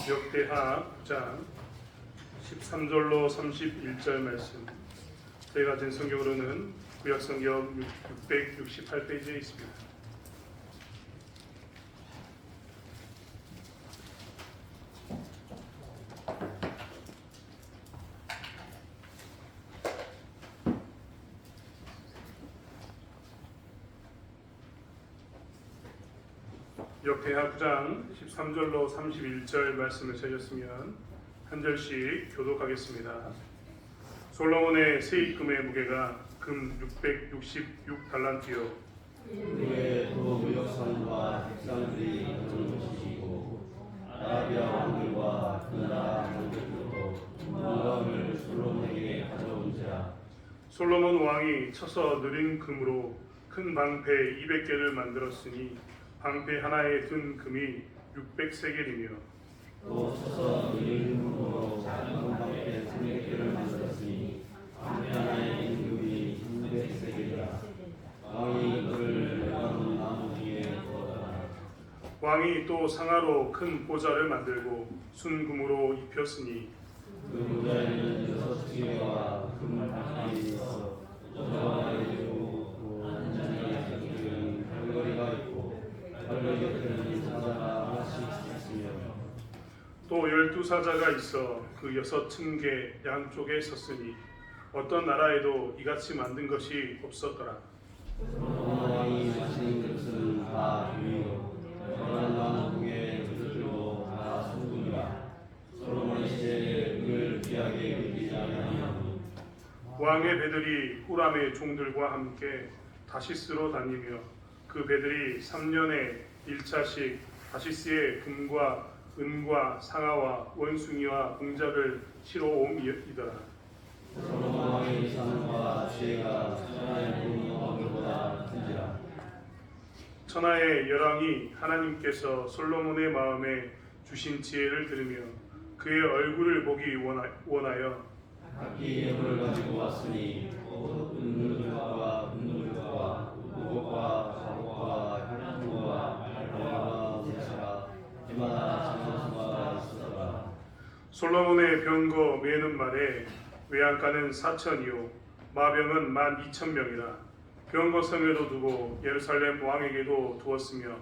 역대하 9장 13절로 31절 말씀. 제가 가진 성경으로는 구약성경 668페이지에 있습니다. 역대하 9장 13절로 31절 말씀을 찾았으면 한 절씩 교독하겠습니다. 솔로몬의 세입금의 무게가 금 666달란트요 그의 도무역상과 백성들이 가져온 것이고 아라비아 왕들과 그 나라 왕들도 영광을 솔로몬에게 가져온지라. 솔로몬 왕이 쳐서 느린 금으로 큰 방패 200개를 만들었으니 방패 하나에 든 금이 600세겔이며 또 쳐서 느린 금으로 작은 방패 300개를 만들었으니 방패 하나에 든 금이 600세겔이라. 왕이 그를 레바논 나무 뒤에 두었더라. 왕이 또 상하로 큰 보좌를 만들고 순금으로 입혔으니 그 보좌에는 6개와 금 바퀴 있어 보좌와 이르고 안장에 기는 별거리가 있고 별거리 곁에는 사자가 하나씩 있으며 또 12사자가 있어 그 6층계 양쪽에 섰으니 어떤 나라에도 이같이 만든 것이 없었더라. 솔로몬 왕이 마신 그릇은 다 유리요 연한 나무 등의 그릇들도 다 순금이라. 솔로몬 시대에 은을 귀하게 여기지 아니하니 왕의 배들이 후람의 종들과 함께 다시스로 다니며 그 배들이 3년에 1차씩 다시스의 금과 은과 상아와 원숭이와 공작을 실어 옴이더라. 솔로몬 왕의 산과 지혜가 천하의 모든 왕들보다 큰지라. 천하의 열왕이 하나님께서 솔로몬의 마음에 주신 지혜를 들으며 그의 얼굴을 보기 원하여 각기 예물을 가지고 왔으니 은물과 금물과 무곡과 자곡과 향품과 말과 제사가 해마다 장수마다 있었더라. 솔로몬의 병거 매는 말에 외양간은 4천이요 마병은 12,000명이라. 병거 성에도 두고 예루살렘 왕에게도 두었으며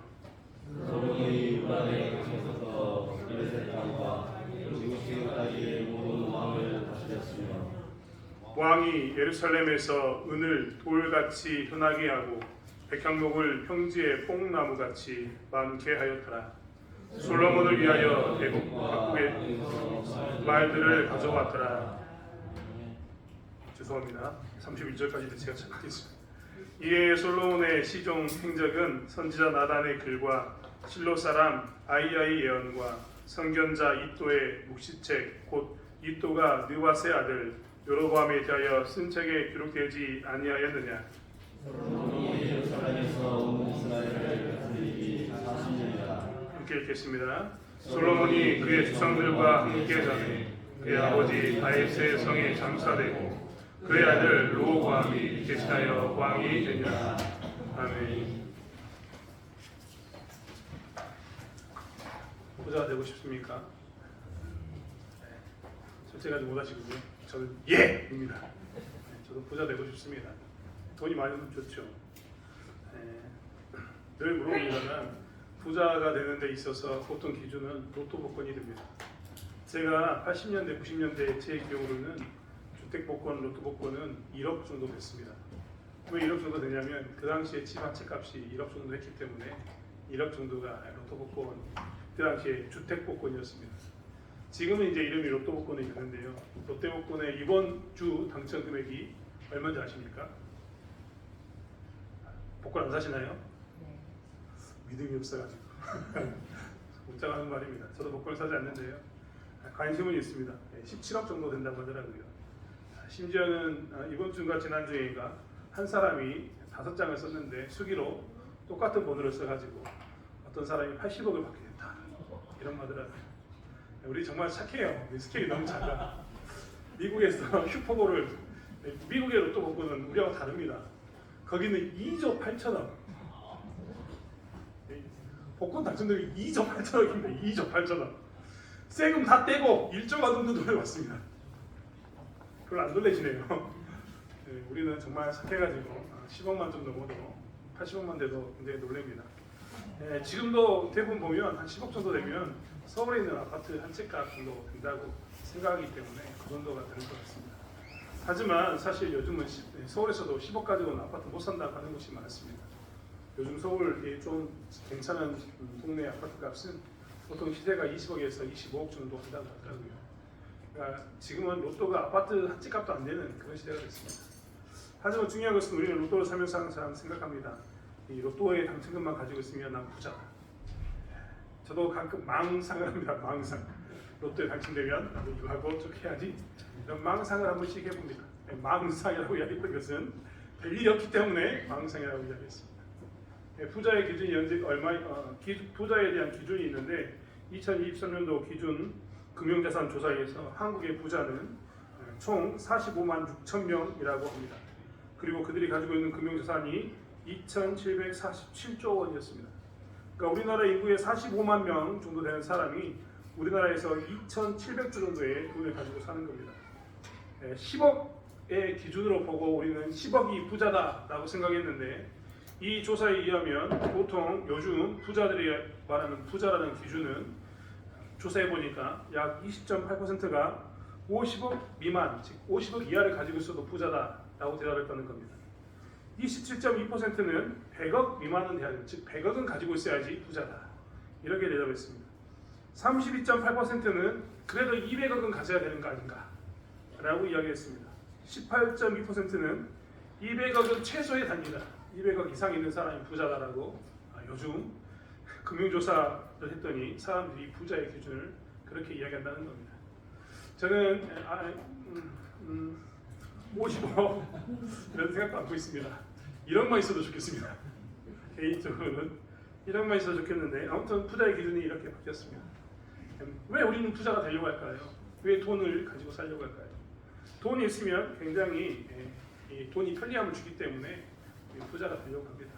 솔로몬이 유다의 강에서부터 블레셋 땅과 지구시까지의 모든 왕을 다스렸으며 왕이 예루살렘에서 은을 돌같이 흔하게 하고 백향목을 평지의 뽕나무같이 많게 하였더라. 솔로몬을 위하여 대국 각국의 말들을 가져왔더라. 죄송합니다. 31절까지 제가 찾겠습니다. 이에 솔로몬의 시종 행적은 선지자 나단의 글과 실로 사람 아이야의 예언과 선견자 이또의 묵시책 곧 이또가 느와스의 아들 여로보암에 대하여 쓴 책에 기록되지 아니하였느냐. 솔로몬이 예루살렘에서 온 이스라엘을 다스리기 40년이라. 함께 읽겠습니다. 솔로몬이 그의 주상들과 함께 자매 그의 아버지 다윗의 성에 장사되고 그의 아들 르호보암이 대신하여 왕이 되니라. 아멘. 부자가 되고 싶습니까? 절제가 못하시군요. 저는 예입니다. 저도 부자 되고 싶습니다. 돈이 많으면 좋죠. 늘 물어봅니다만 부자가 되는 데 있어서 보통 기준은 로또 복권이 됩니다. 제가 80년대, 90년대 제 기억으로는 주택 복권, 로또 복권은 1억 정도 됐습니다. 왜 1억 정도 되냐면 그 당시에 집 한 채 값이 1억 정도 했기 때문에 1억 정도가 로또 복권, 그 당시에 주택 복권이었습니다. 지금은 이제 이름이 로또 복권이 있는데요. 롯데 복권의 이번 주 당첨 금액이 얼마인지 아십니까? 복권 안 사시나요? 믿음이 없어가지고 문자가 하는 말입니다. 저도 복권을 사지 않는데요. 관심은 있습니다. 17억 정도 된다고 하더라고요. 심지어는 이번 주인가 지난주인가 한 사람이 5장을 썼는데 수기로 똑같은 번호를 써가지고 어떤 사람이 80억을 받게 됐다. 이런 말더라고요. 우리 정말 착해요. 스케일이 너무 작아. 미국에서 슈퍼볼을 미국의 로또 복권은 우리하고 다릅니다. 거기는 2조 8천억. 복권 당첨금이 2조 8천억입니다. 2조 8천억. 세금 다 떼고 1조가 넘는 돈을 받습니다. 별로 안 놀래지네요. 네, 우리는 정말 착해가지고 10억만 좀 넘어도 80억만 돼도 굉장히 놀랍니다. 네, 지금도 대부분 보면 한 10억 정도 되면 서울에 있는 아파트 한 채 값 정도 된다고 생각하기 때문에 그 정도가 되는 것 같습니다. 하지만 사실 요즘은 서울에서도 10억 가지고는 아파트 못 산다고 하는 곳이 많습니다. 요즘 서울에 좀 괜찮은 동네 아파트 값은 보통 시세가 20억에서 25억 정도 한다고 하더라고요. 그러니까 지금은 로또가 아파트 한 채 값도 안 되는 그런 시대가 됐습니다. 하지만 중요한 것은 우리는 로또를 사면서 항상 생각합니다. 이 로또의 당첨금만 가지고 있으면 난 부자다. 저도 가끔 망상을 합니다. 망상. 로또에 당첨되면 나도 이거 하고 저렇게 해야지. 이런 망상을 한 번씩 해봅니다. 망상이라고 이야기했던 것은 별일이 없기 때문에 망상이라고 이야기했습니다. 부자의 기준이 현재 부자에 대한 기준이 있는데 2023년도 기준 금융자산 조사에서 한국의 부자는 총 45만 6천 명이라고 합니다. 그리고 그들이 가지고 있는 금융자산이 2,747조 원이었습니다. 그러니까 우리나라 인구의 45만 명 정도 되는 사람이 우리나라에서 2,700조 정도의 돈을 가지고 사는 겁니다. 10억의 기준으로 보고 우리는 10억이 부자다라고 생각했는데 이 조사에 의하면 보통 요즘 부자들이 말하는 부자라는 기준은 조사해 보니까 약 20.8%가 50억 미만, 즉 50억 이하를 가지고 있어도 부자다라고 대답했다는 겁니다. 27.2%는 100억 미만은 돼야 돼요. 즉 100억은 가지고 있어야지 부자다. 이렇게 대답했습니다. 32.8%는 그래도 200억은 가져야 되는 거 아닌가? 라고 이야기했습니다. 18.2%는 200억은 최소의 단위다. 200억 이상 있는 사람이 부자다라고 요즘 금융조사를 했더니 사람들이 부자의 기준을 그렇게 이야기한다는 겁니다. 저는 55억 이런 생각도 않고 있습니다. 1억만 있어도 좋겠습니다. 개인적으로는 1억만 있어도 좋겠는데 아무튼 부자의 기준이 이렇게 바뀌었습니다. 왜 우리는 부자가 되려고 할까요? 왜 돈을 가지고 살려고 할까요? 돈이 있으면 굉장히 돈이 편리함을 주기 때문에 부자가 되려고 합니다.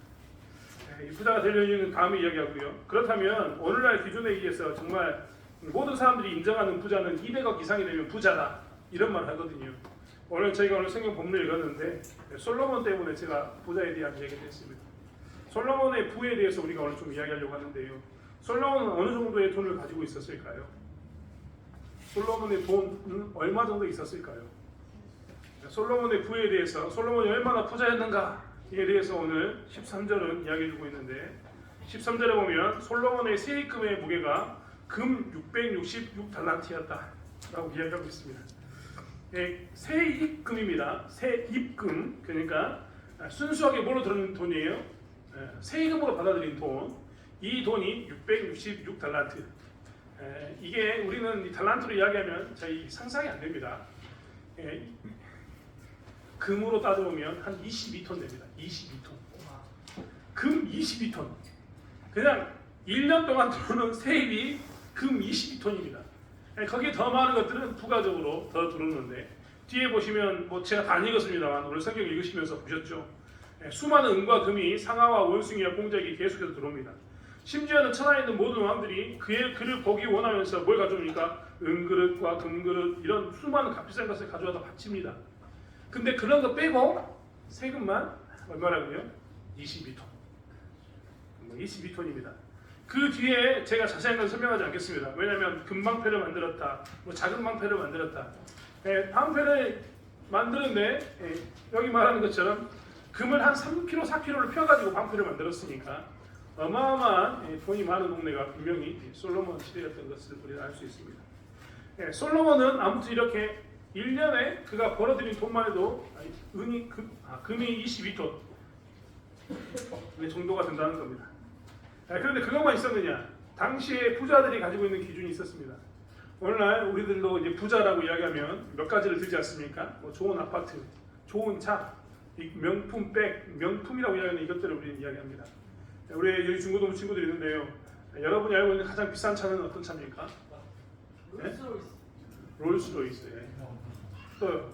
이 부자가 되려는 이유는 다음에 이야기하고요. 그렇다면 오늘날 기준에 의해서 정말 모든 사람들이 인정하는 부자는 200억 이상이 되면 부자다 이런 말을 하거든요. 오늘 성경 본문을 읽었는데 솔로몬 때문에 제가 부자에 대한 이야기를 했습니다. 솔로몬의 부에 대해서 우리가 오늘 좀 이야기하려고 하는데요. 솔로몬은 어느 정도의 돈을 가지고 있었을까요? 솔로몬의 돈은 얼마 정도 있었을까요? 솔로몬의 부에 대해서 솔로몬이 얼마나 부자였는가에 대해서 오늘 13절은 이야기해주고 있는데 13절에 보면 솔로몬의 세입금의 무게가 금 666달란트였다 라고 이야기하고 있습니다. 세입금입니다. 세입금, 그러니까 순수하게 뭐로 들어오는 돈이에요? 세금으로 받아들인 돈. 이 돈이 666달란트. 이게 우리는 이 달란트로 이야기하면 저희 상상이 안 됩니다. 금으로 따져보면 한 22톤 됩니다. 22톤. 금 22톤. 그냥 1년 동안 들어오는 세입이 금 22톤입니다. 거기에 더 많은 것들은 부가적으로 더 들어오는데 뒤에 보시면 뭐 제가 다 읽었습니다만 오늘 성경 읽으시면서 보셨죠? 수많은 은과 금이 상아와 원숭이와 공작이 계속해서 들어옵니다. 심지어는 천하에 있는 모든 왕들이 그를 보기 원하면서 뭘 가져옵니까? 은그릇과 금그릇 이런 수많은 값비싼 것을 가져와서 바칩니다. 근데 그런 거 빼고 세금만 얼마라고요? 22톤. 22톤입니다. 그 뒤에 제가 자세한 건 설명하지 않겠습니다. 왜냐하면 금방패를 만들었다, 뭐 작은 방패를 만들었다. 방패를 만드는데 여기 말하는 것처럼 금을 한 3kg, 4kg를 펴가지고 방패를 만들었으니까 어마어마한 돈이 많은 동네가 분명히 솔로몬 시대였던 것을 우리가 알 수 있습니다. 솔로몬은 아무튼 이렇게 1년에 그가 벌어들인 돈만 해도 금이 22톤 정도가 된다는 겁니다. 그런데 그것만 있었느냐? 당시에 부자들이 가지고 있는 기준이 있었습니다. 오늘날 우리들도 이제 부자라고 이야기하면 몇 가지를 들지 않습니까? 뭐 좋은 아파트, 좋은 차, 명품 백, 명품이라고 이야기하는 이것들을 우리는 이야기합니다. 우리 여기 중고등부 친구들이 있는데요. 여러분이 알고 있는 가장 비싼 차는 어떤 차입니까? 롤스로이스. 또요?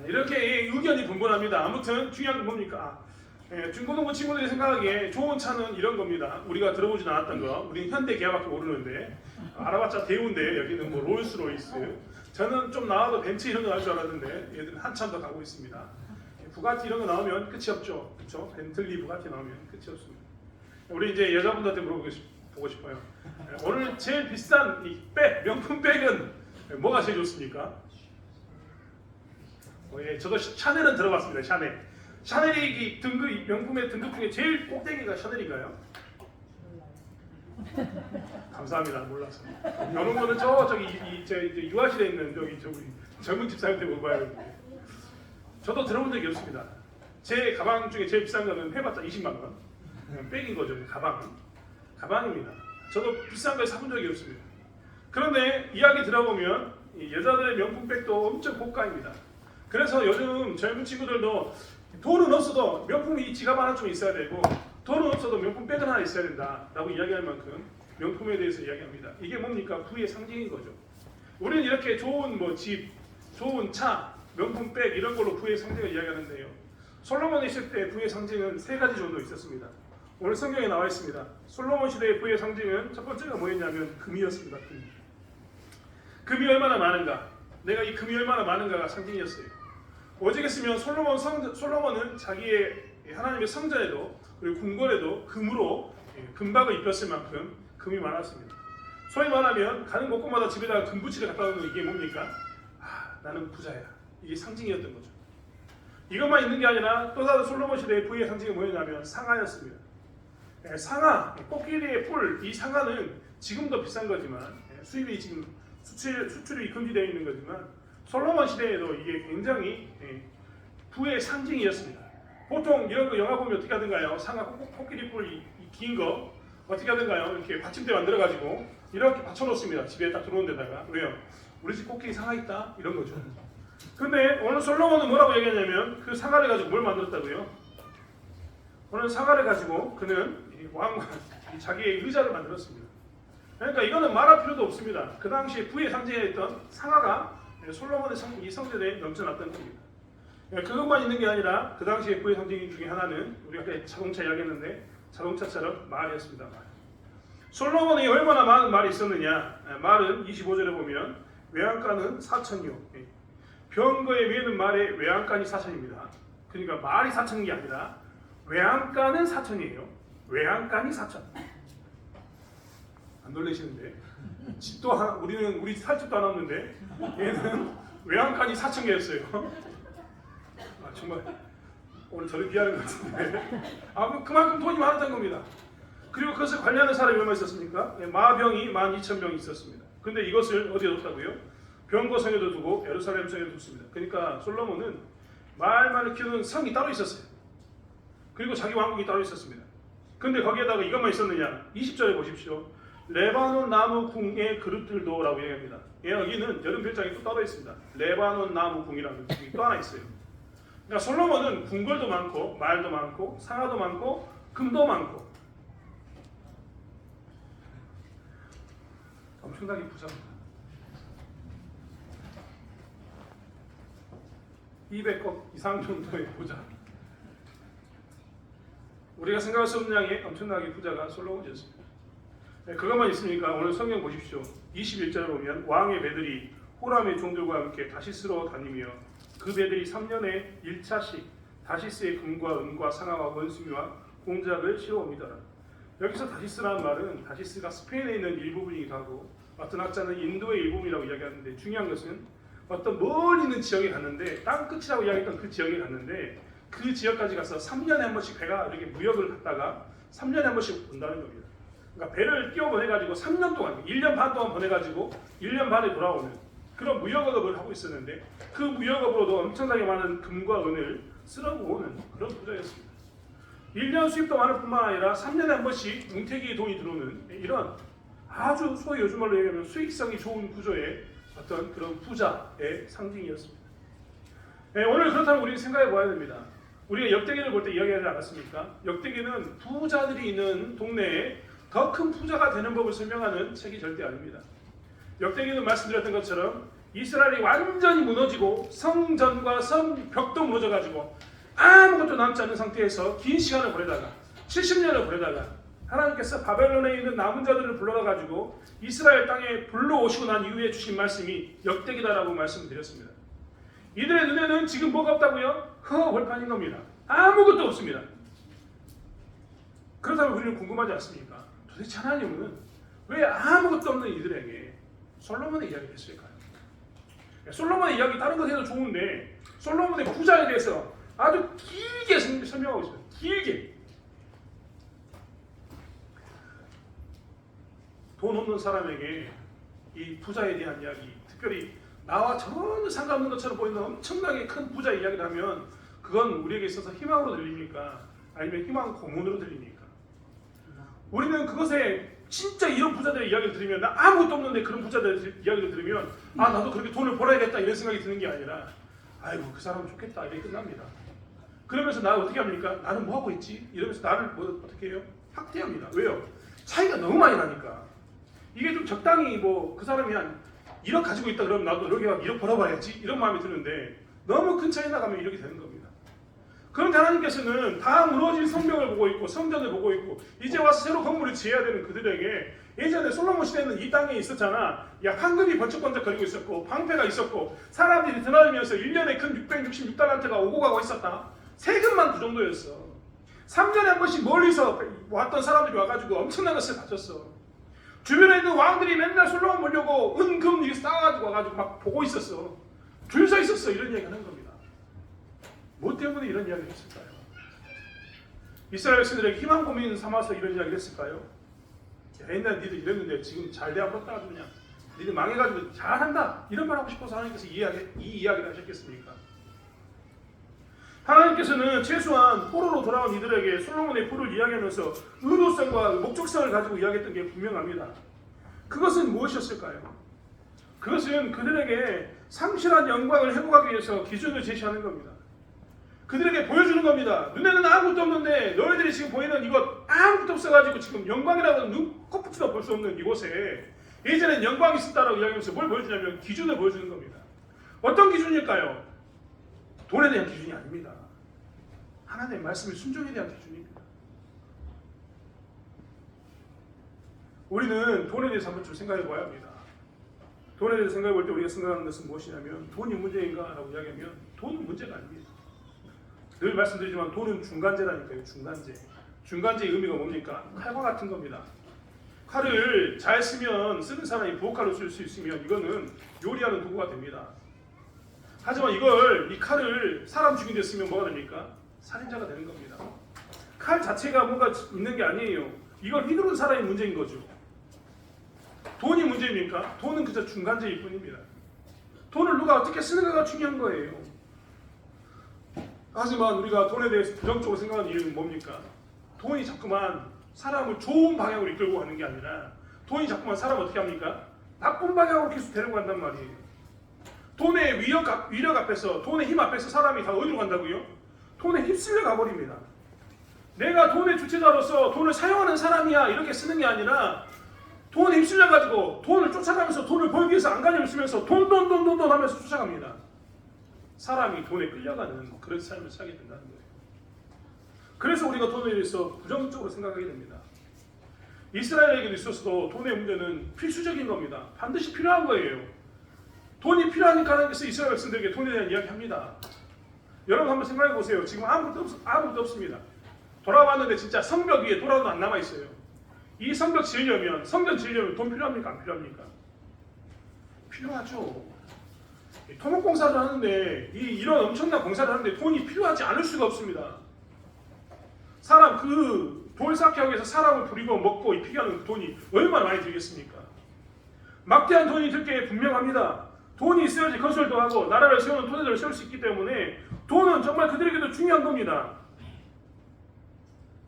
이렇게 의견이 분분합니다. 아무튼 중요한 건 뭡니까? 중고등부 친구들이 생각하기에 좋은 차는 이런 겁니다. 우리가 들어보진 않았던 거, 우리는 현대 기아밖에 모르는데 알아봤자 대우인데 여기는 뭐 롤스로이스. 저는 좀 나와도 벤츠 이런 거 나올 줄 알았는데 얘들은 한참 더 가고 있습니다. 부가티 이런 거 나오면 끝이 없죠. 그렇죠? 벤틀리, 부가티 나오면 끝이 없습니다. 우리 이제 여자분들한테 보고 싶어요. 오늘 제일 비싼 이 백, 명품 백은 뭐가 제일 좋습니까? 저도 샤넬은 들어봤습니다. 샤넬이 등급 명품의 등급 중에 제일 꼭대기가 샤넬인가요? 감사합니다. 몰라서. 이런 거는 저기 유아실에 있는 저기 젊은 집사님들 물어봐야 되는데. 저도 들어본 적이 없습니다. 제 가방 중에 제일 비싼 거는 해봤자 20만 원. 백인 거죠. 가방입니다. 저도 비싼 걸 사본 적이 없습니다. 그런데 이야기 들어보면 이 여자들의 명품 백도 엄청 고가입니다. 그래서 요즘 젊은 친구들도 돈은 없어도 명품이 지갑 하나 좀 있어야 되고 돈은 없어도 명품 백은 하나 있어야 된다라고 이야기할 만큼 명품에 대해서 이야기합니다. 이게 뭡니까? 부의 상징인 거죠. 우리는 이렇게 좋은 집, 좋은 차, 명품 백 이런 걸로 부의 상징을 이야기하는데요. 솔로몬이 있을 때 부의 상징은 3가지 정도 있었습니다. 오늘 성경에 나와 있습니다. 솔로몬 시대의 부의 상징은 첫 번째가 뭐였냐면 금이었습니다. 금이 얼마나 많은가? 내가 이 금이 얼마나 많은가가 상징이었어요. 오직했으면 솔로몬은 자기의 하나님의 성전에도 그리고 궁궐에도 금으로 금박을 입혔을 만큼 금이 많았습니다. 소위 말하면 가는 곳곳마다 집에다가 금붙이를 갖다 놓는 이게 뭡니까? 나는 부자야. 이게 상징이었던 거죠. 이것만 있는 게 아니라 또 다른 솔로몬 시대의 부의 상징이 뭐였냐면 상아였습니다. 상아, 코끼리의 뿔, 이 상아는 지금도 비싼 거지만 수입이 지금 수출이 금지되어 있는 거지만 솔로몬 시대에도 이게 굉장히 부의 상징이었습니다. 보통 이런 거 영화 보면 어떻게 하던가요? 상아 코끼리 뿔 긴 거 어떻게 하던가요? 이렇게 받침대 만들어가지고 이렇게 받쳐놓습니다. 집에 딱 들어오는 데다가. 왜요? 우리 집 코끼리 상아 있다? 이런 거죠. 근데 오늘 솔로몬은 뭐라고 얘기하냐면 그 상아를 가지고 뭘 만들었다고요? 오늘 상아를 가지고 그는 왕과 자기의 의자를 만들었습니다. 그러니까 이거는 말할 필요도 없습니다. 그 당시에 부의 상징이었던 상아가 솔로몬의 이 성전에 넘쳐났던 겁니다. 그것만 있는 게 아니라 그 당시에 부의 상징 중에 하나는 우리가 자동차 이야기했는데 자동차처럼 말이었습니다. 솔로몬이 얼마나 많은 말이 있었느냐? 말은 25절에 보면 외양간은 4천이요. 병거에 매는 말의 외양간이 4천입니다. 그러니까 말이 4천인 게 아니라 외양간은 4천이에요. 외양간이 4천. 안 놀라시는데 집도 하나, 우리 살 집도 하나 없는데 얘는 외양간이 4천 개였어요. 정말 오늘 저를 비하는 것 같은데 그만큼 돈이 많았던 겁니다. 그리고 그것을 관리하는 사람이 얼마 있었습니까? 마병이 12,000명이 있었습니다. 근데 이것을 어디에 뒀다고요? 병거성에도 두고 예루살렘 성에도 뒀습니다. 그러니까 솔로몬은 말만을 키우는 성이 따로 있었어요. 그리고 자기 왕국이 따로 있었습니다. 근데 거기에다가 이것만 있었느냐? 20절에 보십시오. 레바논 나무 궁의 그릇들도 라고 얘기합니다. 여기는 여름 별장이 또 따로 있습니다. 레바논 나무 궁이라는 궁이 또 하나 있어요. 그러니까 솔로몬은 궁궐도 많고 말도 많고 상아도 많고 금도 많고 엄청나게 부자입니다. 200억 이상 정도의 부자. 우리가 생각할 수 없는 양의 엄청나게 부자가 솔로몬이었습니다. 그것만 있습니까? 오늘 성경 보십시오. 21절에 보면 왕의 배들이 호람의 종들과 함께 다시스로 다니며 그 배들이 3년에 1차씩 다시스의 금과 은과 상아와 원숭이와 공작을 실어옵니다라. 여기서 다시스라는 말은 다시스가 스페인에 있는 일부분이기도 하고 어떤 학자는 인도의 일부분이라고 이야기하는데 중요한 것은 어떤 멀리 있는 지역에 갔는데 땅끝이라고 이야기했던 그 지역에 갔는데 그 지역까지 가서 3년에 한 번씩 배가 이렇게 무역을 갔다가 3년에 한 번씩 온다는 겁니다. 그러니까 배를 띄워 보내가지고 3년 동안 1년 반 동안 보내가지고 1년 반에 돌아오는 그런 무역업을 하고 있었는데 그 무역업으로도 엄청나게 많은 금과 은을 쓸어오는 그런 부자였습니다. 1년 수입도 많을 뿐만 아니라 3년에 한 번씩 뭉태기의 돈이 들어오는 이런 아주 소위 요즘 말로 얘기하면 수익성이 좋은 구조의 어떤 그런 부자의 상징이었습니다. 오늘 그렇다면 우리는 생각해 봐야 됩니다. 우리가 역대기를 볼 때 이야기하지 않았습니까? 역대기는 부자들이 있는 동네에 더 큰 부자가 되는 법을 설명하는 책이 절대 아닙니다. 역대기는 말씀드렸던 것처럼 이스라엘이 완전히 무너지고 성전과 성벽도 무너져가지고 아무것도 남지 않는 상태에서 긴 시간을 보내다가 70년을 보내다가 하나님께서 바벨론에 있는 남은 자들을 불러다 가지고 이스라엘 땅에 불러오시고 난 이후에 주신 말씀이 역대기다라고 말씀을 드렸습니다. 이들의 눈에는 지금 뭐가 없다고요? 흙벌판인 겁니다. 아무것도 없습니다. 그렇다면 우리는 궁금하지 않습니까? 도대체 하나님은 왜 아무것도 없는 이들에게 솔로몬의 이야기를 했을까요? 솔로몬의 이야기 다른 것 해도 좋은데 솔로몬의 부자에 대해서 아주 길게 설명하고 있습니다. 길게. 돈 없는 사람에게 이 부자에 대한 이야기, 특별히 나와 전혀 상관없는 것처럼 보이는 엄청나게 큰 부자의 이야기를 하면 그건 우리에게 있어서 희망으로 들립니까? 아니면 희망 고문으로 들립니까? 우리는 그것에 진짜 이런 부자들의 이야기를 들으면 나 아무것도 없는데 그런 부자들의 이야기를 들으면 아 나도 그렇게 돈을 벌어야겠다 이런 생각이 드는 게 아니라 아이고 그 사람은 좋겠다 이렇게 끝납니다. 그러면서 나 어떻게 합니까? 나는 뭐 하고 있지? 이러면서 나를 뭐 어떻게 해요? 학대합니다. 왜요? 차이가 너무 많이 나니까. 이게 좀 적당히 뭐 그 사람이 한 1억 가지고 있다 그러면 나도 이렇게 1억 벌어봐야지 이런 마음이 드는데 너무 큰 차이 나가면 이렇게 되는 겁니다. 그런데 하나님께서는 다 무너진 성벽을 보고 있고 성전을 보고 있고 이제 와서 새로 건물을 지어야 되는 그들에게 예전에 솔로몬 시대는 이 땅에 있었잖아. 야 황금이 번쩍번쩍 거리고 있었고 방패가 있었고 사람들이 드나들면서 1년에 근 666달란트가 오고 가고 있었다. 세금만 그 정도였어. 3년에 한 번씩 멀리서 왔던 사람들이 와가지고 엄청난 것을 바쳤어. 주변에 있는 왕들이 맨날 솔로몬 보려고 은금 이렇게 쌓아가지고 와가지고 막 보고 있었어. 줄 서 있었어. 이런 얘기 하는 겁니다. 뭐 때문에 이런 이야기를 했을까요? 이스라엘 백성들에게 희망 고민 삼아서 이런 이야기를 했을까요? 야, 옛날에 니들 이랬는데 지금 잘 돼 안 봤다 그냥 니들 망해가지고 잘한다 이런 말 하고 싶어서 하나님께서 이 이야기를 하셨겠습니까? 하나님께서는 최소한 포로로 돌아온 이들에게 솔로몬의 포를 이야기하면서 의도성과 목적성을 가지고 이야기했던 게 분명합니다. 그것은 무엇이었을까요? 그것은 그들에게 상실한 영광을 회복하기 위해서 기준을 제시하는 겁니다. 그들에게 보여주는 겁니다. 눈에는 아무것도 없는데 너희들이 지금 보이는 이것 아무것도 없어가지고 지금 영광이라고 눈꺼풀도 볼 수 없는 이곳에 예전엔 영광이 있었다라고 이야기하면서 뭘 보여주냐면 기준을 보여주는 겁니다. 어떤 기준일까요? 돈에 대한 기준이 아닙니다. 하나님의 말씀의 순종에 대한 기준입니다. 우리는 돈에 대해서 한번 좀 생각해 봐야 합니다. 돈에 대해서 생각해 볼 때 우리가 생각하는 것은 무엇이냐면 돈이 문제인가? 라고 이야기하면 돈은 문제가 아닙니다. 늘 말씀드리지만 돈은 중간재라니까요. 중간재. 중간재의 의미가 뭡니까? 칼과 같은 겁니다. 칼을 잘 쓰면 쓰는 사람이 부엌칼로 쓸 수 있으면 이거는 요리하는 도구가 됩니다. 하지만 이 칼을 사람 죽인 데 쓰면 뭐가 됩니까? 살인자가 되는 겁니다. 칼 자체가 뭔가 있는 게 아니에요. 이걸 휘두른 사람이 문제인 거죠. 돈이 문제입니까? 돈은 그저 중간재일 뿐입니다. 돈을 누가 어떻게 쓰는가가 중요한 거예요. 하지만 우리가 돈에 대해서 부정적으로 생각하는 이유는 뭡니까? 돈이 자꾸만 사람을 좋은 방향으로 이끌고 가는 게 아니라 돈이 자꾸만 사람을 어떻게 합니까? 나쁜 방향으로 계속 데리고 간단 말이에요. 돈의 위력 앞에서 돈의 힘 앞에서 사람이 다 어디로 간다고요? 돈에 휩쓸려 가버립니다. 내가 돈의 주체자로서 돈을 사용하는 사람이야 이렇게 쓰는 게 아니라 돈에 휩쓸려 가지고 돈을 쫓아가면서 돈을 벌기 위해서 안간힘을 쓰면서 돈 하면서 쫓아갑니다. 사람이 돈에 끌려가는 그런 삶을 살게 된다는 거예요. 그래서 우리가 돈에 대해서 부정적으로 생각하게 됩니다. 이스라엘에게도 있어서도 돈의 문제는 필수적인 겁니다. 반드시 필요한 거예요. 돈이 필요하니까 하나님께서 이스라엘 백성들에게 돈에 대한 이야기합니다. 여러분 한번 생각해 보세요. 지금 아무것도 없습니다. 돌아왔는데 진짜 성벽 위에 돌아도 안 남아 있어요. 이 성벽 지으려면 성전 지으려면 돈 필요합니까? 안 필요합니까? 필요하죠. 토목공사를 하는데 이런 엄청난 공사를 하는데 돈이 필요하지 않을 수가 없습니다. 사람 돌 쌓기 하기 위해서 사람을 부리고 먹고 입히게 하는 돈이 얼마나 많이 들겠습니까? 막대한 돈이 들 게 분명합니다. 돈이 있어야지 건설도 하고 나라를 세우는 토대들을 세울 수 있기 때문에 돈은 정말 그들에게도 중요한 겁니다.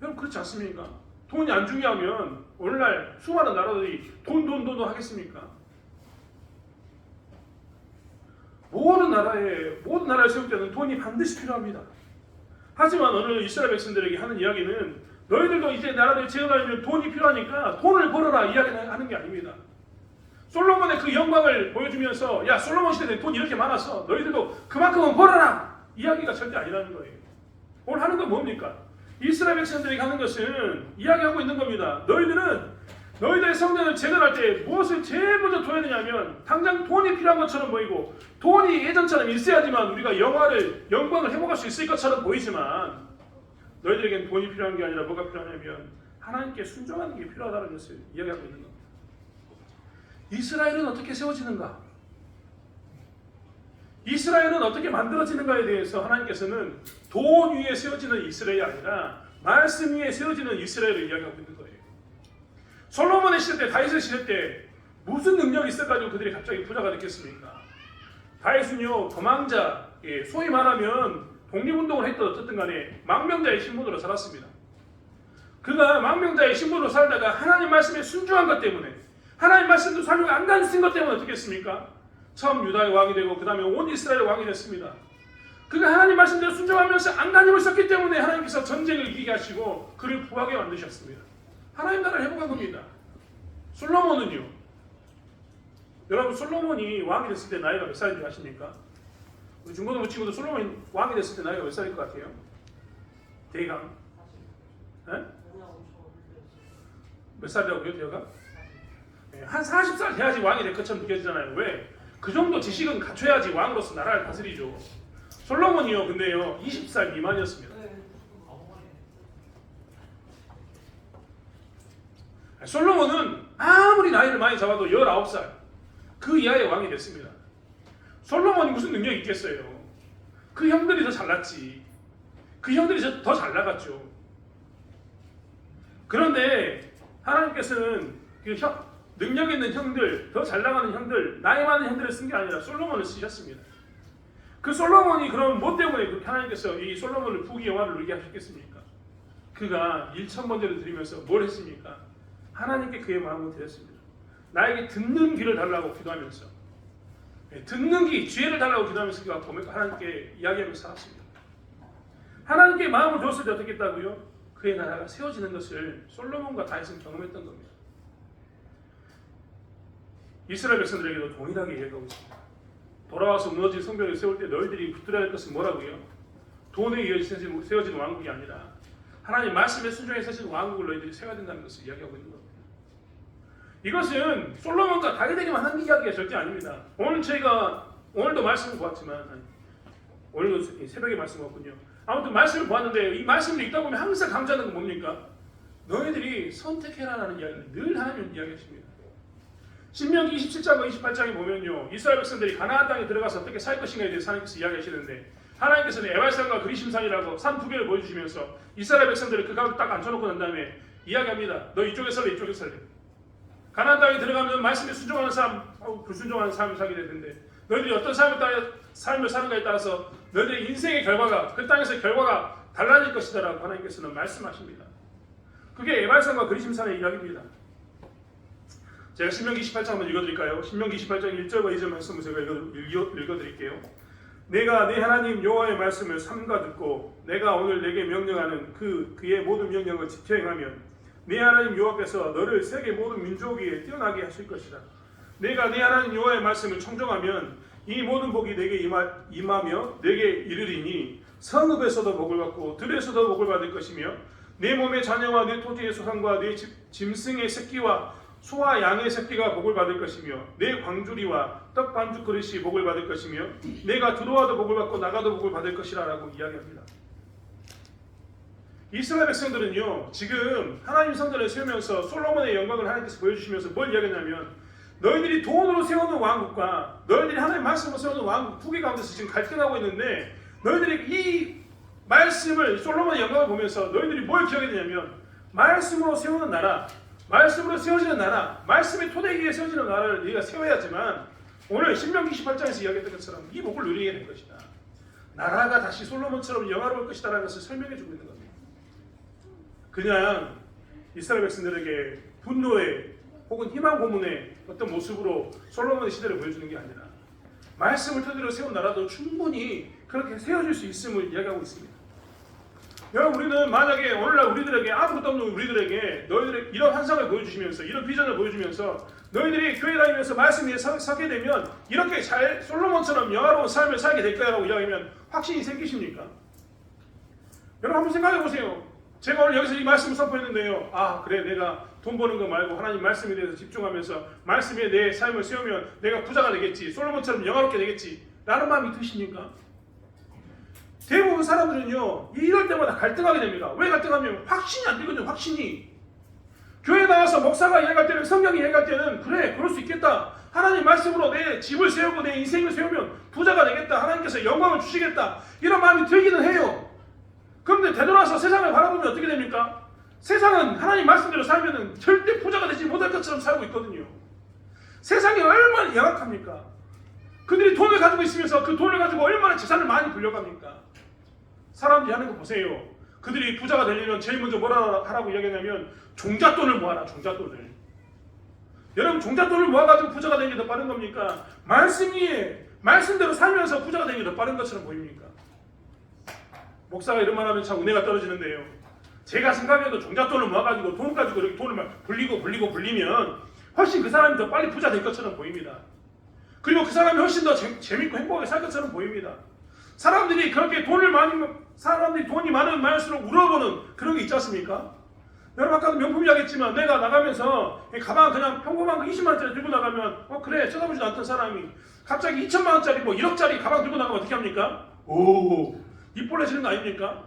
여러분 그렇지 않습니까? 돈이 안 중요하면 오늘날 수많은 나라들이 돈 하겠습니까? 모든 나라를 세울 때는 돈이 반드시 필요합니다. 하지만 오늘 이스라엘 백성들에게 하는 이야기는 너희들도 이제 나라를 지어가려면 돈이 필요하니까 돈을 벌어라 이야기하는 게 아닙니다. 솔로몬의 그 영광을 보여주면서 야 솔로몬 시대에 돈 이렇게 많았어 너희들도 그만큼은 벌어라 이야기가 절대 아니라는 거예요. 오늘 하는 건 뭡니까? 이스라엘 백성들이 하는 것은 이야기하고 있는 겁니다. 너희들의 성전을 재건할 때 무엇을 제일 먼저 둬야 되냐면 당장 돈이 필요한 것처럼 보이고 돈이 예전처럼 있어야지만 우리가 영광을 회복할 수 있을 것처럼 보이지만 너희들에겐 돈이 필요한 게 아니라 뭐가 필요하냐면 하나님께 순종하는 게 필요하다는 것을 이야기하고 있는 겁니다. 이스라엘은 어떻게 세워지는가? 이스라엘은 어떻게 만들어지는가에 대해서 하나님께서는 돈 위에 세워지는 이스라엘이 아니라 말씀 위에 세워지는 이스라엘을 이야기하고 있는 거예요. 솔로몬의 시대 때, 다윗의 시대 때 무슨 능력이 있어가지고 그들이 갑자기 부자가 됐겠습니까? 다윗은요, 도망자, 소위 말하면 독립운동을 했든 어쨌든 간에 망명자의 신분으로 살았습니다. 그가 망명자의 신분으로 살다가 하나님 말씀에 순종한 것 때문에, 하나님 말씀도 살려고 안간 쓴 것 때문에 어떻게 했습니까? 처음 유다의 왕이 되고 그 다음에 온 이스라엘의 왕이 됐습니다. 그가 하나님 말씀대로 순종하면서 안간힘을 썼기 때문에 하나님께서 전쟁을 이기게 하시고 그를 부하게 만드셨습니다. 하나님 나라를 회복한 겁니다. 솔로몬은요, 여러분 솔로몬이 왕이 됐을 때 나이가 몇 살인지 아십니까? 우리 중고등부 친구들 솔로몬이 왕이 됐을 때 나이가 몇 살일 것 같아요? 대강? 에? 몇 살이라고요, 대가? 한 40살 돼야지 왕이 될 것처럼 느껴지잖아요. 왜? 그 정도 지식은 갖춰야지 왕으로서 나라를 다스리죠. 솔로몬이요, 근데요, 20살 미만이었습니다. 솔로몬은 아무리 나이를 많이 잡아도 19살 그 이하의 왕이 됐습니다. 솔로몬이 무슨 능력이 있겠어요? 그 형들이 더 잘났지. 그 형들이 더 잘 나갔죠. 그런데 하나님께서는 그 능력 있는 형들, 더 잘 나가는 형들, 나이 많은 형들을 쓴 게 아니라 솔로몬을 쓰셨습니다. 그 솔로몬이 그럼 뭐 때문에 그렇게 하나님께서 이 솔로몬을 부귀 영화를 누리게 하셨겠습니까? 그가 1,000번째를 드리면서 뭘 했습니까? 하나님께 그의 마음을 드렸습니다. 나에게 듣는 귀를 달라고 기도하면서, 듣는 귀, 지혜를 달라고 기도하면서 그가 하나님께 이야기하면서 살았습니다. 하나님께 마음을 줬을 때 어떻게 했다고요? 그의 나라가 세워지는 것을 솔로몬과 다윗은 경험했던 겁니다. 이스라엘 백성들에게도 동일하게 이야기하고 있습니다. 돌아와서 무너진 성벽을 세울 때 너희들이 붙들어야 할 것은 뭐라고요? 돈에 의해 세워진 왕국이 아니라 하나님 말씀에 순종해 세워진 왕국을 너희들이 세워야 된다는 것을 이야기하고 있는 겁니다. 이것은 솔로몬과 다윗에게만 한 이야기가 절대 아닙니다. 오늘도 말씀을 보았지만, 오늘도 새벽에 말씀 보았군요. 아무튼 말씀을 보았는데 이 말씀을 읽다 보면 항상 강조하는 건 뭡니까? 너희들이 선택해라라는 이야기를 늘 하나님은 이야기하십니다. 신명기 27장과 28장에 보면요, 이스라엘 백성들이 가나안 땅에 들어가서 어떻게 살 것인가에 대해서 하나님께서 이야기하시는데, 하나님께서는 에발산과 그리심산이라고 산 두 개를 보여주시면서 이스라엘 백성들을 그 가운데 딱 앉혀놓고 난 다음에 이야기합니다. 너 이쪽에 살래, 이쪽에 살래. 가나안 땅에 들어가면 말씀에 순종하는 삶, 불순종하는 삶을 살게 되는데, 너희들이 어떤 삶을 사는가에 따라서 너희들의 인생의 결과가, 그 땅에서의 결과가 달라질 것이다라고 하나님께서는 말씀하십니다. 그게 에발산과 그리심산의 이야기입니다. 제가 신명기 28장 한번 읽어드릴까요? 신명기 28장 1절과 2절 말씀을 제가 읽어드릴게요. 내가 내 하나님 여호와의 말씀을 삼가 듣고 내가 오늘 내게 명령하는 그의 모든 명령을 지켜 행하면 내 하나님 여호와께서 너를 세계 모든 민족 위에 뛰어나게 하실 것이다. 내가 내 하나님 여호와의 말씀을 청종하면 이 모든 복이 내게 임하며 내게 이르리니 성읍에서도 복을 받고 들에서도 복을 받을 것이며 내 몸의 자녀와 내 토지의 소산과 내 짐승의 새끼와 소와 양의 새끼가 복을 받을 것이며 내 광주리와 떡 반죽 그릇이 복을 받을 것이며 내가 들어와도 복을 받고 나가도 복을 받을 것이라 라고 이야기합니다. 이스라엘 백성들은요, 지금 하나님 성전을 세우면서 솔로몬의 영광을 하나님께서 보여주시면서 뭘 이야기하냐면, 너희들이 돈으로 세우는 왕국과 너희들이 하나님 말씀으로 세우는 왕국 두 개 가운데서 지금 갈등하고 있는데, 너희들이 이 말씀을, 솔로몬의 영광을 보면서 너희들이 뭘 기억해야 되냐면, 말씀으로 세우는 나라, 말씀으로 세워지는 나라, 말씀의 토대 위에 세워지는 나라를 네가 세워야지만 오늘 신명기 18장에서 이야기했던 것처럼 이 복을 누리게 될 것이다. 나라가 다시 솔로몬처럼 영화로울 것이다라는 것을 설명해 주고 있는 겁니다. 그냥 이스라엘 백성들에게 분노의 혹은 희망 고문의 어떤 모습으로 솔로몬의 시대를 보여주는 게 아니라 말씀을 토대로 세운 나라도 충분히 그렇게 세워질 수 있음을 이야기하고 있습니다. 여러분, 우리는 만약에 오늘날 우리들에게 아무것도 없는 우리들에게 너희들의 이런 환상을 보여주시면서 이런 비전을 보여주면서 너희들이 교회 다니면서 말씀 위에 서게 되면 이렇게 잘 솔로몬처럼 영화로운 삶을 살게 될 거야라고 이야기하면 확신이 생기십니까? 여러분 한번 생각해 보세요. 제가 오늘 여기서 이 말씀을 선포했는데요. 아 그래, 내가 돈 버는 거 말고 하나님 말씀에 대해서 집중하면서 말씀에 내 삶을 세우면 내가 부자가 되겠지, 솔로몬처럼 영화롭게 되겠지 라는 마음이 드십니까? 대부분 사람들은요 이럴 때마다 갈등하게 됩니다. 왜 갈등하면 확신이 안 되거든요. 확신이. 교회 나와서 목사가 이야기할 때는, 성경이 이야기할 때는 그래 그럴 수 있겠다, 하나님 말씀으로 내 집을 세우고 내 인생을 세우면 부자가 되겠다, 하나님께서 영광을 주시겠다, 이런 마음이 들기는 해요. 그런데 되돌아서 세상을 바라보면 어떻게 됩니까? 세상은 하나님 말씀대로 살면 절대 부자가 되지 못할 것처럼 살고 있거든요. 세상이 얼마나 영악합니까? 그들이 돈을 가지고 있으면서 그 돈을 가지고 얼마나 재산을 많이 불려갑니까? 사람들이 하는 거 보세요. 그들이 부자가 되려면 제일 먼저 뭐라 하라고 이야기하냐면 종잣돈을 모아라, 종잣돈을. 여러분 종잣돈을 모아가지고 부자가 되는 게 더 빠른 겁니까? 말씀대로 살면서 부자가 되는 게 더 빠른 것처럼 보입니까? 목사가 이런 말 하면 참 은혜가 떨어지는데요. 제가 생각해도 종잣돈을 모아가지고 돈 가지고 이렇게 돈을 막 불리면 훨씬 그 사람이 더 빨리 부자 될 것처럼 보입니다. 그리고 그 사람이 훨씬 더 재밌고 행복하게 살 것처럼 보입니다. 사람들이 그렇게 돈이 많으면 많을수록 울어보는 그런 게 있지 않습니까? 여러분 아까도 명품 이야기했지만 내가 나가면서 가방 그냥 평범한 거 20만 원짜리 들고 나가면 그래 쳐다보지도 않던 사람이 갑자기 2천만 원짜리 1억짜리 가방 들고 나가면 어떻게 합니까? 오, 입 벌려지는 거 아닙니까?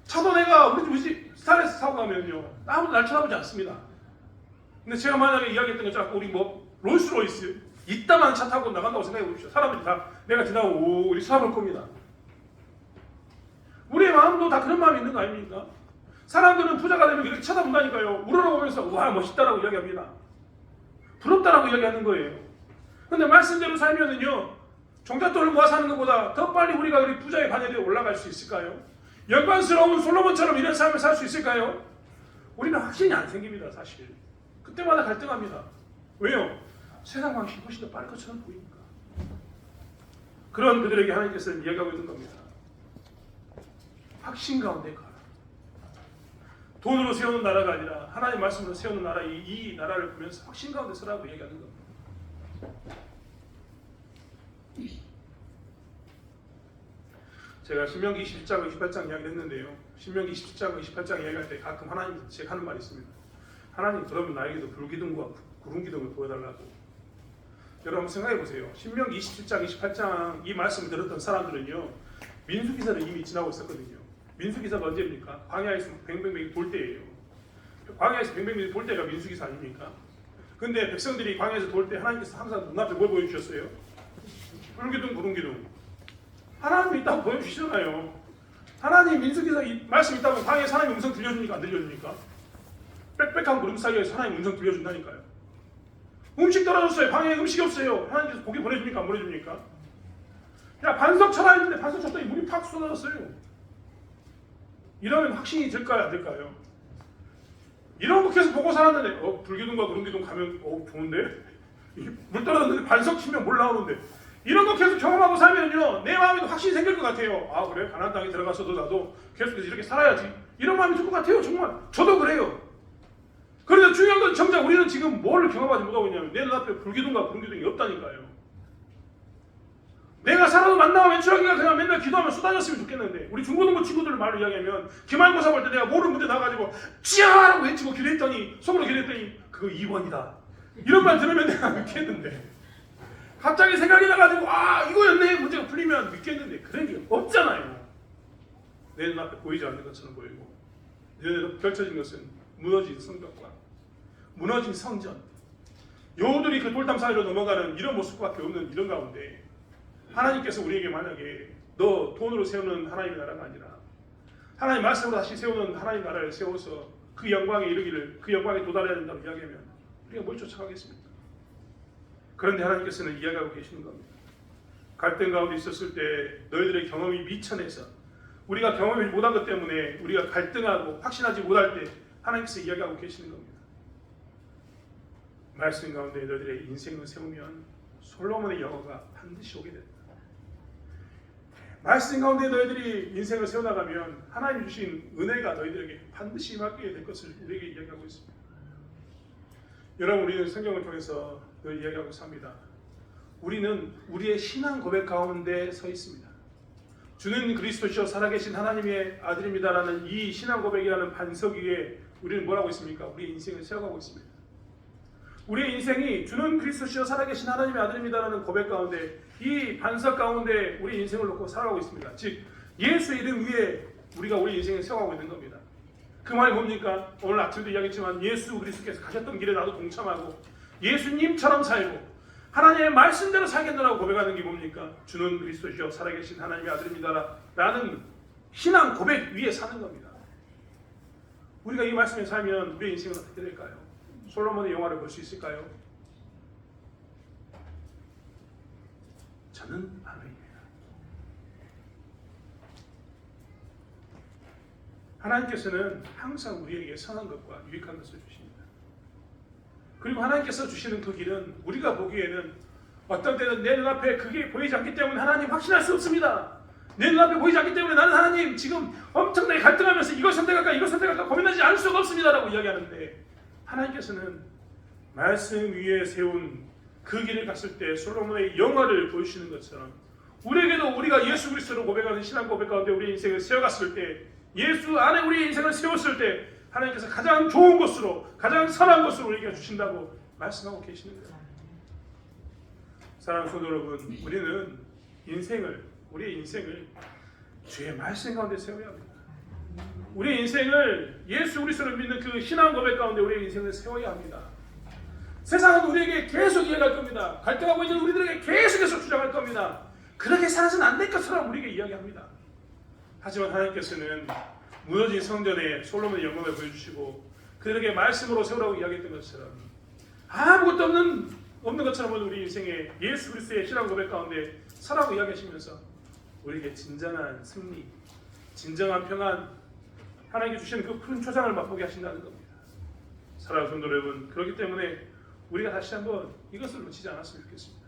차도 내가 우리 집 스타일에서 사고 가면요 아무도 날 쳐다보지 않습니다. 근데 제가 만약에 이야기했던 것처럼 우리 롤스로이스 이따만 차 타고 나간다고 생각해 보십시오. 사람들이 다 내가 지나고 오 우리 쳐다볼 겁니다. 우리의 마음도 다 그런 마음이 있는 거 아닙니까? 사람들은 부자가 되면 이렇게 쳐다본다니까요. 우러러보면서 와 멋있다라고 이야기합니다. 부럽다라고 이야기하는 거예요. 그런데 말씀대로 살면은요 종잣돈을 모아서 하는 것보다 더 빨리 우리가 우리 부자의 반열에 올라갈 수 있을까요? 영광스러운 솔로몬처럼 이런 삶을 살 수 있을까요? 우리는 확신이 안 생깁니다. 사실 그때마다 갈등합니다. 왜요? 세상 방식이 훨씬 더 빠를 것처럼 보이니까. 그런 그들에게 하나님께서 이야기하고 있는 겁니다. 확신 가운데 가라. 돈으로 세우는 나라가 아니라 하나님 말씀으로 세우는 나라, 이 나라를 보면서 확신 가운데 서라고 이야기하는 겁니다. 제가 신명기 27장, 28장 이야기를 했는데요. 신명기 27장, 28장 이야기할 때 가끔 하나님 제가 하는 말이 있습니다. 하나님 그러면 나에게도 불기둥과 구름기둥을 보여달라고. 여러분 생각해 보세요. 신명기 27장, 28장 이 말씀을 들었던 사람들은요. 민수기사를 이미 지나고 있었거든요. 민수기사가 언제입니까? 광야에서 뱅뱅뱅이 돌 때예요. 광야에서 뱅뱅뱅이 돌 때가 민수기사 아닙니까? 근데 백성들이 광야에서 돌 때 하나님께서 항상 눈앞에 뭘 보여주셨어요? 불기둥, 구름기둥. 하나님이 있다고 보여주시잖아요. 하나님 민수기사 이 말씀 있다고 광야에서 하나님 음성 들려주니까 안 들려줍니까? 빽빽한 구름 사이에서 하나님 음성 들려준다니까요. 음식 떨어졌어요. 광야에 음식이 없어요. 하나님께서 고기 보내줍니까? 안 보내줍니까? 야 반석 쳐라 했는데 반석 쳤더니 물이 팍 쏟아졌어요. 이러면 확신이 들까요? 안 들까요? 이런 거 계속 보고 살았는데 불기둥과 구름기둥 가면 좋은데? 물 떨어졌는데 반석 치면 물 나오는데 이런 거 계속 경험하고 살면요 내 마음에도 확신이 생길 것 같아요. 아 그래? 가나안 땅에 들어가서도 나도 계속해서 이렇게 살아야지 이런 마음이 들 것 같아요. 정말 저도 그래요. 그런데 중요한 건 정작 우리는 지금 뭘 경험하지 못하고 있냐면 내 눈앞에 불기둥과 구름기둥이 없다니까요. 내가 살아도 만나고 외출하기가 그냥 맨날 기도하면 쏟아졌으면 좋겠는데 우리 중고등부 친구들 말로 이야기하면 기말고사 볼 때 내가 모르는 문제 나가지고 찌야라고 외치고 기도했더니 속으로 기도했더니 그거 2번이다 이런 말 들으면 내가 믿겠는데 갑자기 생각이 나가지고 이거였네 문제가 풀리면 믿겠는데 그런 게 없잖아요. 내 눈앞에 보이지 않는 것처럼 보이고 내 눈에 펼쳐진 것은 무너진 성벽과 무너진 성전 여우들이 그 돌담 사이로 넘어가는 이런 모습밖에 없는 이런 가운데 하나님께서 우리에게 만약에 너 돈으로 세우는 하나님의 나라가 아니라 하나님 말씀으로 다시 세우는 하나님 나라를 세워서 그 영광에 이르기를 그 영광에 도달해야 된다고 이야기하면 우리가 뭘 쫓아가겠습니까? 그런데 하나님께서는 이야기하고 계시는 겁니다. 갈등 가운데 있었을 때 너희들의 경험이 미천해서 우리가 경험하지 못한 것 때문에 우리가 갈등하고 확신하지 못할 때 하나님께서 이야기하고 계시는 겁니다. 말씀 가운데 너희들의 인생을 세우면 솔로몬의 영어가 반드시 오게 된다. 말씀 가운데 너희들이 인생을 세워나가면 하나님 주신 은혜가 너희들에게 반드시 임하게 될 것을 우리에게 이야기하고 있습니다. 여러분 우리는 성경을 통해서 늘 이야기하고 삽니다. 우리는 우리의 신앙 고백 가운데 서 있습니다. 주는 그리스도시요 살아계신 하나님의 아들입니다라는 이 신앙 고백이라는 반석 위에 우리는 뭘 하고 있습니까? 우리의 인생을 세워가고 있습니다. 우리의 인생이 주는 그리스도시요 살아계신 하나님의 아들입니다라는 고백 가운데 이 반석 가운데 우리 인생을 놓고 살아가고 있습니다. 즉 예수 이름 위에 우리가 우리 인생을 세워가고 있는 겁니다. 그 말이 뭡니까? 오늘 아침도 이야기했지만 예수 그리스도께서 가셨던 길에 나도 동참하고 예수님처럼 살고 하나님의 말씀대로 살겠노라고 고백하는 게 뭡니까? 주는 그리스도시요 살아계신 하나님의 아들입니다라는 신앙 고백 위에 사는 겁니다. 우리가 이 말씀에 살면 우리의 인생은 어떻게 될까요? 솔로몬의 영화를 볼 수 있을까요? 저는 아멘입니다. 하나님께서는 항상 우리에게 선한 것과 유익한 것을 주십니다. 그리고 하나님께서 주시는 그 길은 우리가 보기에는 어떤 때는 내 눈앞에 그게 보이지 않기 때문에 하나님 확신할 수 없습니다. 내 눈앞에 보이지 않기 때문에 나는 하나님 지금 엄청나게 갈등하면서 이걸 선택할까 이걸 선택할까 고민하지 않을 수가 없습니다 라고 이야기하는데 하나님께서는 말씀 위에 세운 그 길을 갔을 때 솔로몬의 영화를 보여주시는 것처럼 우리에게도 우리가 예수 그리스도로 고백하는 신앙 고백 가운데 우리의 인생을 세워갔을 때 예수 안에 우리의 인생을 세웠을 때 하나님께서 가장 좋은 것으로 가장 선한 것으로 우리에게 주신다고 말씀하고 계시는 거예요. 사랑하는 성도 여러분, 우리는 우리의 인생을 주의 말씀 가운데 세워야 합니다. 우리의 인생을 예수 그리스도를 믿는 그 신앙 고백 가운데 우리의 인생을 세워야 합니다. 세상은 우리에게 계속 이야기할 겁니다. 갈등하고 있는 우리들에게 계속해서 주장할 겁니다. 그렇게 살아서는 안 될 것처럼 우리에게 이야기합니다. 하지만 하나님께서는 무너진 성전에 솔로몬의 영광을 보여주시고 그들에게 말씀으로 세우라고 이야기했던 것처럼 아무것도 없는 것처럼 우리 인생에 예수 그리스도의 신앙 고백 가운데 서라고 이야기하시면서 우리에게 진정한 승리, 진정한 평안, 하나님께 주시는 그 큰 초장을 맛보게 하신다는 겁니다. 사랑하는 성도 여러분, 그렇기 때문에 우리가 다시 한번 이것을 놓치지 않았으면 좋겠습니다.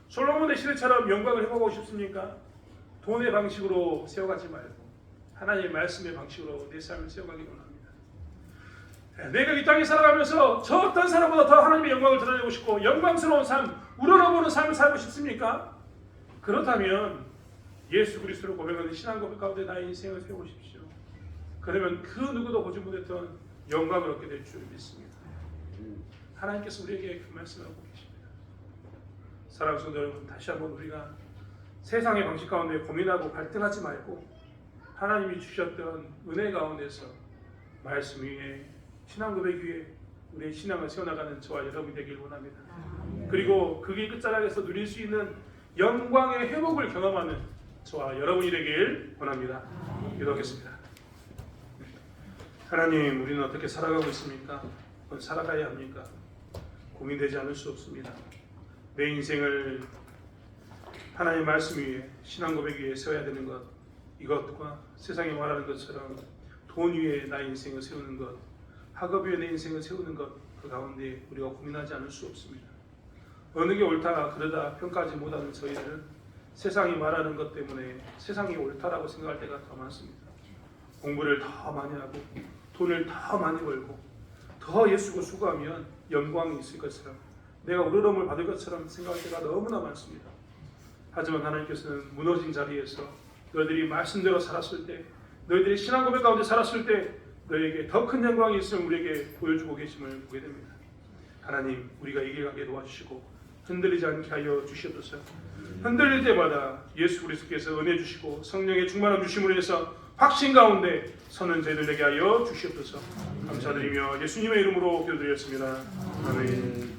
솔로몬의 시대처럼 영광을 회복하고 싶습니까? 돈의 방식으로 세워가지 말고 하나님의 말씀의 방식으로 내 삶을 세워가기 원합니다. 내가 이 땅에 살아가면서 저 어떤 사람보다 더 하나님의 영광을 드러내고 싶고 영광스러운 삶, 우러러보는 삶을 살고 싶습니까? 그렇다면 예수 그리스도를 고백하는 신앙 고백 가운데 나의 인생을 세우십시오. 그러면 그 누구도 보지 못했던 영광을 얻게 될 줄 믿습니다. 하나님께서 우리에게 그 말씀을 하고 계십니다. 사랑하는 성도 여러분, 다시 한번 우리가 세상의 방식 가운데 고민하고 갈등하지 말고 하나님이 주셨던 은혜 가운데서 말씀 위에 신앙 고백 위에 우리의 신앙을 세워나가는 저와 여러분이 되길 원합니다. 그리고 그 길 끝자락에서 누릴 수 있는 영광의 회복을 경험하는 저와 여러분이 되길 원합니다. 기도하겠습니다. 하나님, 우리는 어떻게 살아가고 있습니까? 살아가야 합니까? 고민되지 않을 수 없습니다. 내 인생을 하나님의 말씀 위에 신앙 고백 위에 세워야 되는 것, 이것과 세상에 말하는 것처럼 돈 위에 나의 인생을 세우는 것, 학업 위에 내 인생을 세우는 것, 그 가운데 우리가 고민하지 않을 수 없습니다. 어느 게 옳다 그러다 평가하지 못하는 저희들은 세상이 말하는 것 때문에 세상이 옳다라고 생각할 때가 더 많습니다. 공부를 더 많이 하고 돈을 더 많이 벌고 더 예수고 수고하면 영광이 있을 것처럼 내가 우러럼을 받을 것처럼 생각할 때가 너무나 많습니다. 하지만 하나님께서는 무너진 자리에서 너희들이 말씀대로 살았을 때, 너희들이 신앙 고백 가운데 살았을 때 너희에게 더 큰 영광이 있음을 우리에게 보여주고 계심을 보게 됩니다. 하나님, 우리가 이길 가게 도와주시고 흔들리지 않게 하여 주시옵소서. 흔들릴 때마다 예수 그리스도께서 은혜 주시고 성령의 충만함 주심으로 인해서 확신 가운데 서는 저희들 되게 하여 주시옵소서. 감사드리며 예수님의 이름으로 기도드렸습니다. 아멘.